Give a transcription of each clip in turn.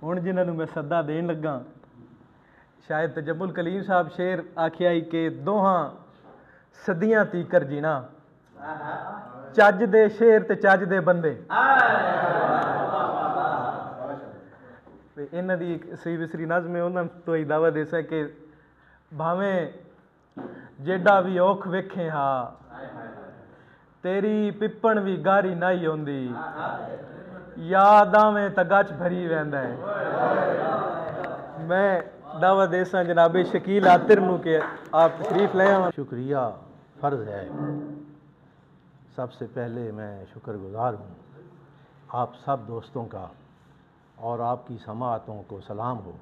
ہوں جنہوں میں سدا دین لگا شاید تجمل کلیم صاحب شیر آکھیا ہی کہ دوہاں صدیاں تیکر جینا چج دے شیر تے چج دے بندے انہاں دی سی وسری نظم ہے انہاں تو ہی دعویٰ دے سا کہ بھاویں جیڈا بھی اوکھ ویکھیں ہاں تیری پپن بھی گاری نائی ہوندی یاداں میں تگچ بھری ویندا ہے۔ میں دعویٰ دے سا جناب شکیل عاطر نو کہ آپ تشریف لے آؤں۔ شکریہ فرض ہے، سب سے پہلے میں شکر گزار ہوں آپ سب دوستوں کا، اور آپ کی سماعتوں کو سلام ہو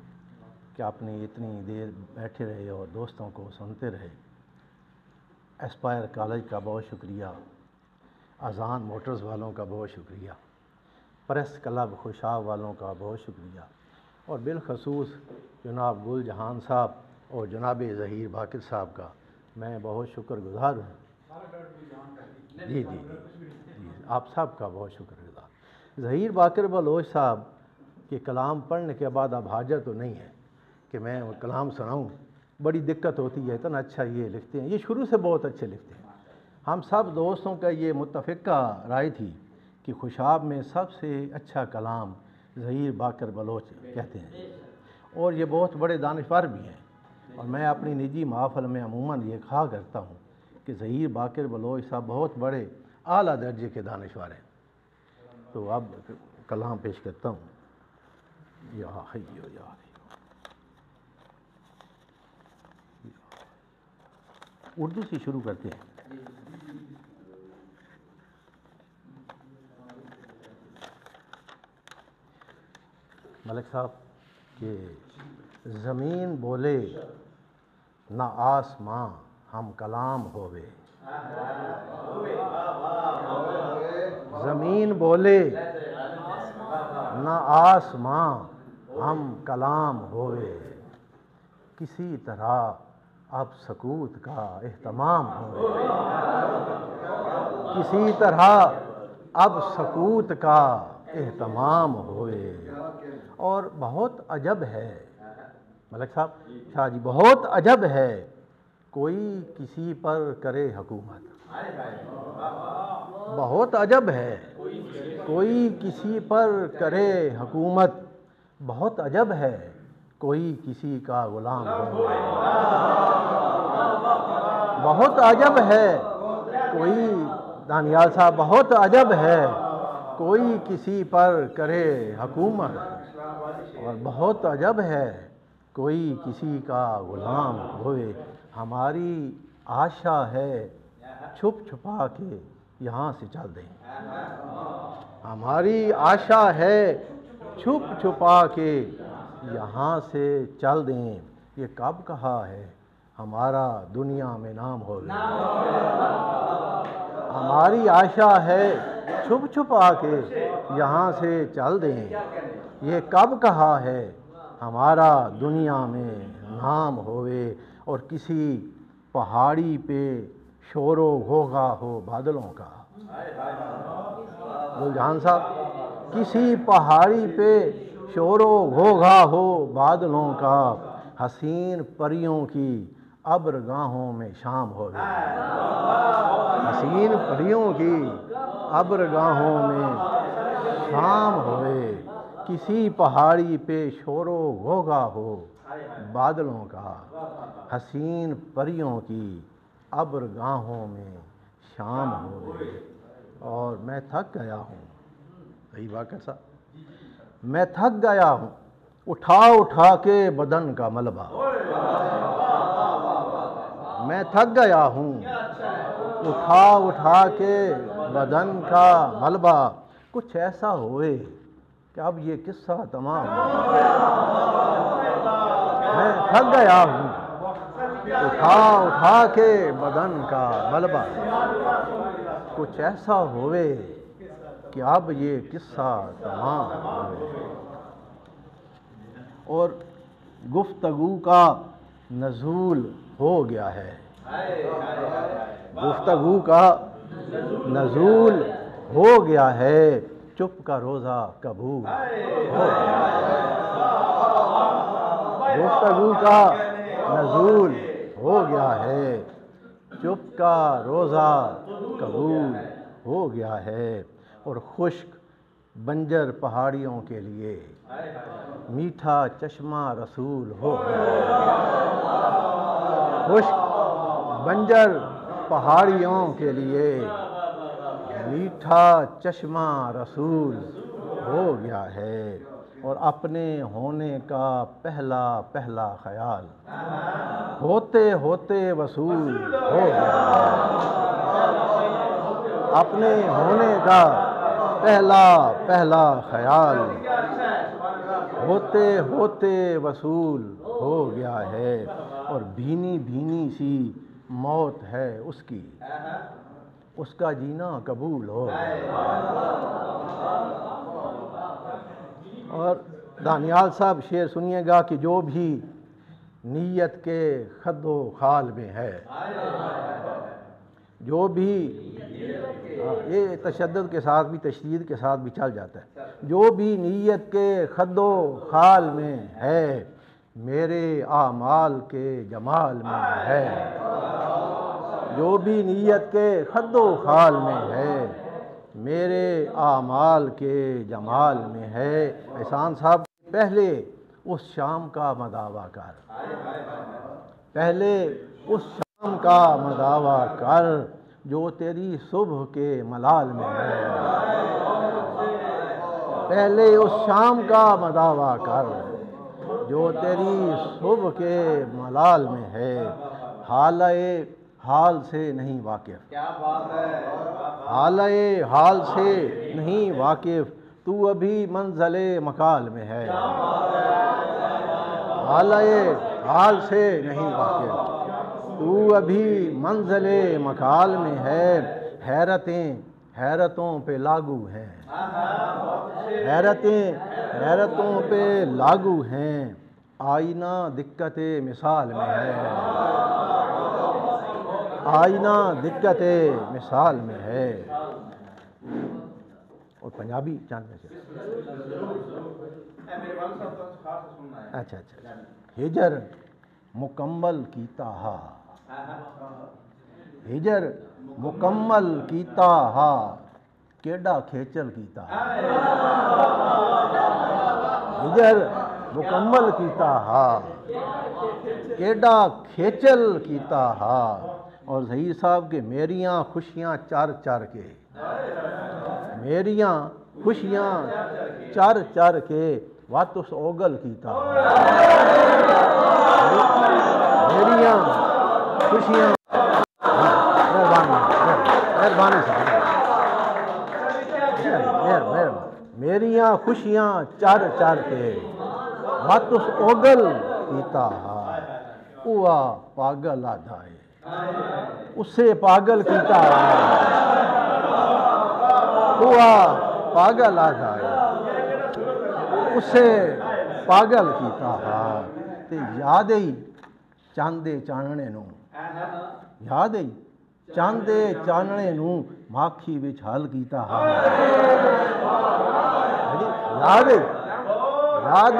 کہ آپ نے اتنی دیر بیٹھے رہے اور دوستوں کو سنتے رہے۔ ایسپائر کالج کا بہت شکریہ، اذان موٹرز والوں کا بہت شکریہ، پریس کلب خوشاب والوں کا بہت شکریہ، اور بالخصوص جناب گل جہان صاحب اور جناب ظہیر باقر صاحب کا میں بہت شکر گزار ہوں۔ جی آپ سب کا بہت شکر گزار۔ ظہیر باقر بلوچ صاحب کے کلام پڑھنے کے بعد اب حاجت تو نہیں ہے کہ میں وہ کلام سناؤں، بڑی دقت ہوتی ہے، اتنا اچھا یہ لکھتے ہیں، یہ شروع سے بہت اچھے لکھتے ہیں۔ ہم سب دوستوں کا یہ متفقہ رائے تھی کہ خوشاب میں سب سے اچھا کلام ظہیر باقر بلوچ کہتے ہیں، اور یہ بہت بڑے دانشور بھی ہیں، اور میں اپنی نجی محافل میں عموماً یہ کہا کرتا ہوں کہ ظہیر باقر بلوچ صاحب بہت بڑے اعلیٰ درجے کے دانشور ہیں۔ تو اب کلام پیش کرتا ہوں۔ یا حیو یا حیو، اردو سے شروع کرتے ہیں۔ ملک صاحب کہ زمین بولے نہ آسماں ہم کلام ہوئے، زمین بولے نہ آسماں ہم کلام ہوئے، کسی طرح اب سکوت کا اہتمام ہوئے، کسی طرح اب سکوت کا اہتمام ہوئے۔ اور بہت عجب ہے ملک صاحب شاہ جی، بہت عجب ہے کوئی کسی پر کرے حکومت، بہت عجب ہے کوئی کسی پر کرے حکومت، بہت عجب ہے کوئی کسی کا غلام ہو، بہت عجب ہے کوئی دانیال صاحب، بہت عجب ہے کوئی کسی پر کرے حکومت، اور بہت عجب ہے کوئی کسی کا غلام ہوئے۔ ہماری آشا ہے چھپ چھپا کے یہاں سے چل دیں، ہماری آشا ہے چھپ چھپا کے یہاں سے چل دیں، یہ کب کہا ہے ہمارا دنیا میں نام ہوگا، ہماری آشا ہے چھپ چھپا کے یہاں سے چل دیں، یہ کب کہا ہے ہمارا دنیا میں نام ہوئے۔ اور کسی پہاڑی پہ شور و غوغا ہو بادلوں کا، گل جہان صاحب کسی پہاڑی پہ شور و غوغا ہو بادلوں کا، حسین پریوں کی ابر گاہوں میں شام ہوئے، حسین پریوں کی ابر گاہوں میں شام ہوئے، کسی پہاڑی پہ شور و غوغا ہو بادلوں کا، حسین پریوں کی ابر گاہوں میں شام ہوئے۔ اور میں تھک گیا ہوں، صحیح باقر صاحب، میں تھک گیا ہوں اٹھا اٹھا کے بدن کا ملبہ، میں تھک گیا ہوں اٹھا اٹھا کے بدن کا ملبہ، کچھ ایسا ہوئے کہ اب یہ قصہ تمام ہو، میں تھک گیا ہوں اٹھا اٹھا کے بدن کا ملبہ، کچھ ایسا ہوئے کہ اب یہ قصہ تمام ہوئے۔ اور گفتگو کا نزول ہو گیا ہے، گفتگو کا نزول ہو گیا ہے، چپ کا روزہ قبول ہو گیا ہے۔ گفتگو کا نزول ہو گیا ہے، چپ کا روزہ قبول ہو گیا ہے، اور خشک بنجر پہاڑیوں کے لیے میٹھا چشمہ رسول ہو گیا ہے، خشک بنجر پہاڑیوں کے لیے میٹھا چشمہ رسول ہو گیا ہے، اور اپنے ہونے کا پہلا پہلا خیال ہوتے ہوتے وصول ہو گیا ہے، اپنے ہونے کا پہلا پہلا خیال ہوتے ہوتے وصول ہو گیا ہے، اور بھینی بھینی سی موت ہے اس کی، اس کا جینا قبول ہو گیا۔ اور دانیال صاحب شعر سنیے گا کہ جو بھی نیت کے خد و خال میں ہے، جو بھی یہ تشدد کے ساتھ بھی تشدید کے ساتھ بھی چل جاتا ہے، جو بھی نیت کے خد و خال میں ہے میرے اعمال کے جمال میں ہے، جو بھی نیت کے خد و خال میں ہے میرے اعمال کے جمال میں ہے۔ احسان صاحب پہلے اس شام کا مداوع کر، پہلے اس شام کا مداوع کر جو تیری صبح کے ملال میں ہے، پہلے اس شام کا مداوع کر جو تیری صبح کے ملال میں ہے، حالِ حال سے نہیں واقف، حالِ حال سے نہیں واقف، تو ابھی منزل مقال میں ہے، حالِ حال سے نہیں واقف، تو ابھی منزل مقال میں ہے، حیرتیں حیرتوں پہ لاگو ہیں، حیرتیں حیرتوں پہ لاگو ہیں، آئینہ دقت مثال میں ہے، آئینہ دقت مثال میں ہے۔ اور پنجابی چاند میں سے اچھا اچھا، ہجر مکمل کیتا ہا، ہجر مکمل کیتا ہا، کیڈا کھیچل کیتا ہا، ہجر مکمل کیتا ہا، کیڈا کھیچل کیتا ہا، اور ظہیر صاحب کے میریاں خوشیاں چار چار کے، میریاں خوشیاں چار چار کے واتس اوگل کیتا ہا، میریاں خوشیاں مہربانی صاحب، میریاں خوشیاں چار چار کے واتس اوگل کیتا ہا، اوہ پاگل آدھائے اسے پاگل کیتا ہا، اوہ پاگل آدھائے اسے پاگل کیتا ہا، تے یاد ہی چاندے چاننے نوں، یاد ہی چاندے چاننے نوں ماکھی وچ حل کیتا ہا، یاد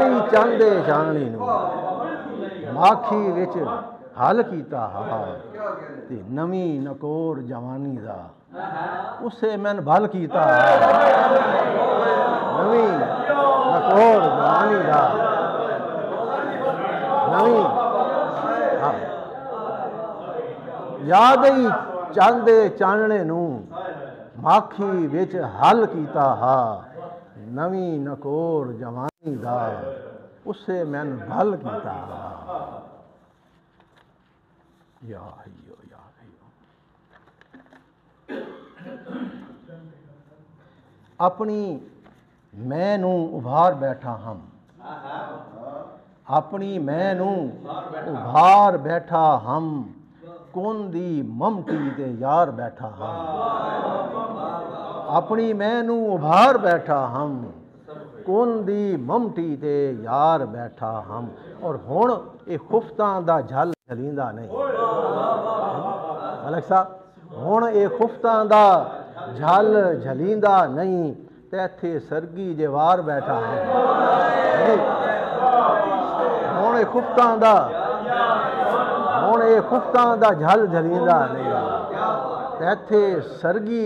ہی چاندے چاننے نوں ماکھی وچ حل کیتا ہا، تے نویں نکور جوانی دا اسے میں بھل کیتا ہا، نویں نکور جوانی دا نویں، یاد ہی چاندے چاننے نوں ماکھی وچ حل کیتا ہا، نویں نکور جوانی دا اسے میں بھل کیتا ہا، یا حیو یا حیو۔ اپنی میں نوں ابھار بیٹھا ہم، اپنی میں نوں ابھار بیٹھا ہم، کون دی ممٹی دے یار بیٹھا ہم، اپنی میں نوں ابھار بیٹھا ہم، کون دی ممٹی دے یار بیٹھا ہم، اور ہن اے خفتاں دا جھل جھلیندا نہیں، ملک صاحب ہن اے خفتاں دا جھل جھلیندا نہیں، تے ایتھے سرگی جے وار بیٹھا ہم، ہن اے ਖੁਫਤਾਂ ਦਾ ਹੁਣ ਇਹ ਖੁਫਤਾਂ ਦਾ ਝਲ ਝਲੀਂਦਾ ਨਹੀਂ ਤੈਥੇ ਸਰਗੀ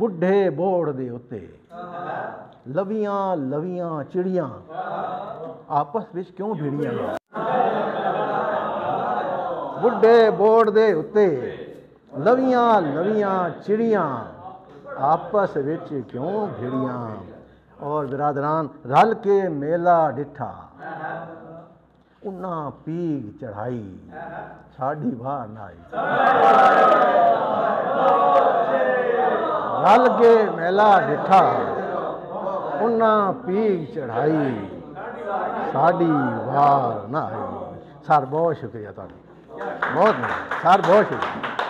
ਬੁੱਢੇ ਬੋੜ ਦੇ ਉੱਤੇ ਲਵੀਆਂ ਲਵੀਆਂ ਚਿੜੀਆਂ ਆਪਸ ਵਿੱਚ ਕਿਉਂ ਭਿੜੀਆਂ ਨੇ? ਬੁੱਢੇ ਬੋੜ ਦੇ ਉੱਤੇ ਲਵੀਆਂ ਲਵੀਆਂ ਚਿੜੀਆਂ ਆਪਸ ਵਿੱਚ ਕਿਉਂ ਭਿੜੀਆਂ। ਔਰ ਬਿਰਾਦਰਾਨ ਰਲ ਕੇ ਮੇਲਾ ਡਿੱਠਾ, ਉਹਨਾਂ ਪੀਗ ਚੜਾਈ, ਸਾਡੀ ਵਾਰ ਨਾ ਆਈ। ਰਲ ਕੇ ਮੇਲਾ ਡਿੱਠਾ, ਉਹਨਾਂ ਪੀਗ ਚੜਾਈ, ਸਾਡੀ ਵਾਰ ਨਾ ਆਈ। ਸਰ ਬਹੁਤ ਸ਼ੁਕਰੀਆ ਤੁਹਾਡਾ, ਬਹੁਤ ਸਰ ਬਹੁਤ ਸ਼ੁਕਰੀਆ।